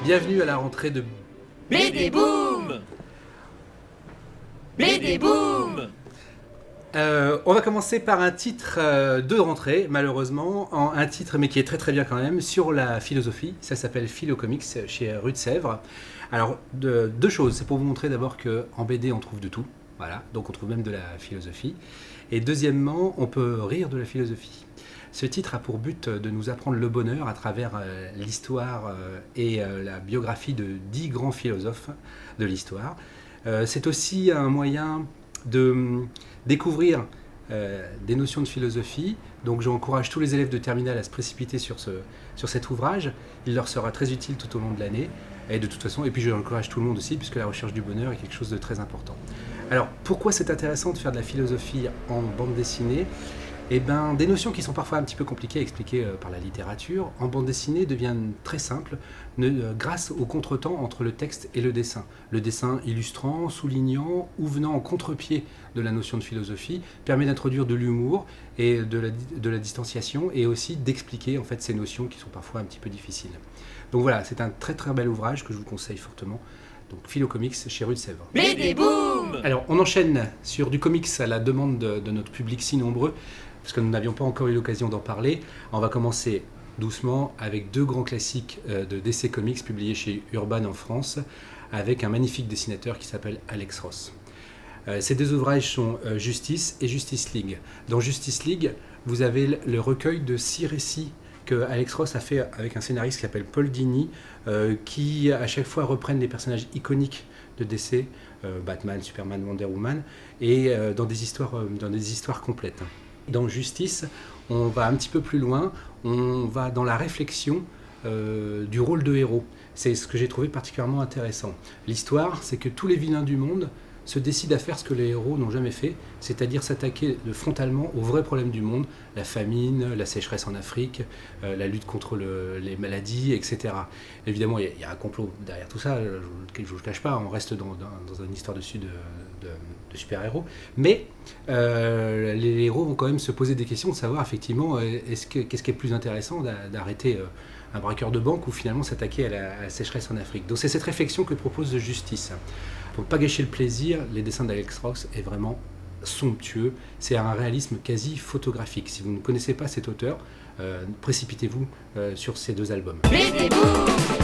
Bienvenue à la rentrée de BD Boom. BD Boom. On va commencer par un titre de rentrée, malheureusement, un titre mais qui est très très bien quand même, sur la philosophie. Ça s'appelle Philo Comics chez Rue de Sèvres. Alors, deux choses. C'est pour vous montrer d'abord qu'en BD, on trouve de tout. Voilà, donc on trouve même de la philosophie. Et deuxièmement, on peut rire de la philosophie. Ce titre a pour but de nous apprendre le bonheur à travers l'histoire et la biographie de 10 grands philosophes de l'histoire. C'est aussi un moyen de découvrir des notions de philosophie. Donc j'encourage tous les élèves de terminale à se précipiter sur cet ouvrage. Il leur sera très utile tout au long de l'année. Et de toute façon, et puis j'encourage tout le monde aussi, puisque la recherche du bonheur est quelque chose de très important. Alors, pourquoi c'est intéressant de faire de la philosophie en bande dessinée ? Eh bien, des notions qui sont parfois un petit peu compliquées à expliquer par la littérature, en bande dessinée deviennent très simples grâce au contretemps entre le texte et le dessin. Le dessin illustrant, soulignant ou venant en contre-pied de la notion de philosophie permet d'introduire de l'humour et de la distanciation et aussi d'expliquer en fait ces notions qui sont parfois un petit peu difficiles. Donc voilà, c'est un très très bel ouvrage que je vous conseille fortement. Donc Philo Comics chez Rue de Sèvres. BD Boom. Alors on enchaîne sur du comics à la demande de notre public si nombreux, parce que nous n'avions pas encore eu l'occasion d'en parler. On va commencer doucement avec deux grands classiques de DC Comics publiés chez Urban en France, avec un magnifique dessinateur qui s'appelle Alex Ross. Ces deux ouvrages sont Justice et Justice League. Dans Justice League, vous avez le recueil de 6 récits que Alex Ross a fait avec un scénariste qui s'appelle Paul Dini, qui à chaque fois reprennent les personnages iconiques de DC, Batman, Superman, Wonder Woman, et dans des histoires complètes. Dans Justice, on va un petit peu plus loin, on va dans la réflexion du rôle de héros. C'est ce que j'ai trouvé particulièrement intéressant. L'histoire, c'est que tous les vilains du monde se décident à faire ce que les héros n'ont jamais fait, c'est-à-dire s'attaquer frontalement aux vrais problèmes du monde, la famine, la sécheresse en Afrique, la lutte contre les maladies, etc. Évidemment, il y a un complot derrière tout ça, je ne vous le cache pas, on reste dans une histoire de super-héros, mais les héros vont quand même se poser des questions de savoir effectivement qu'est-ce qui est plus intéressant d'arrêter un braqueur de banque ou finalement s'attaquer à la sécheresse en Afrique. Donc c'est cette réflexion que propose Justice. Pour ne pas gâcher le plaisir, les dessins d'Alex Ross est vraiment somptueux. C'est un réalisme quasi photographique. Si vous ne connaissez pas cet auteur, précipitez-vous sur ces deux albums. BD Boom.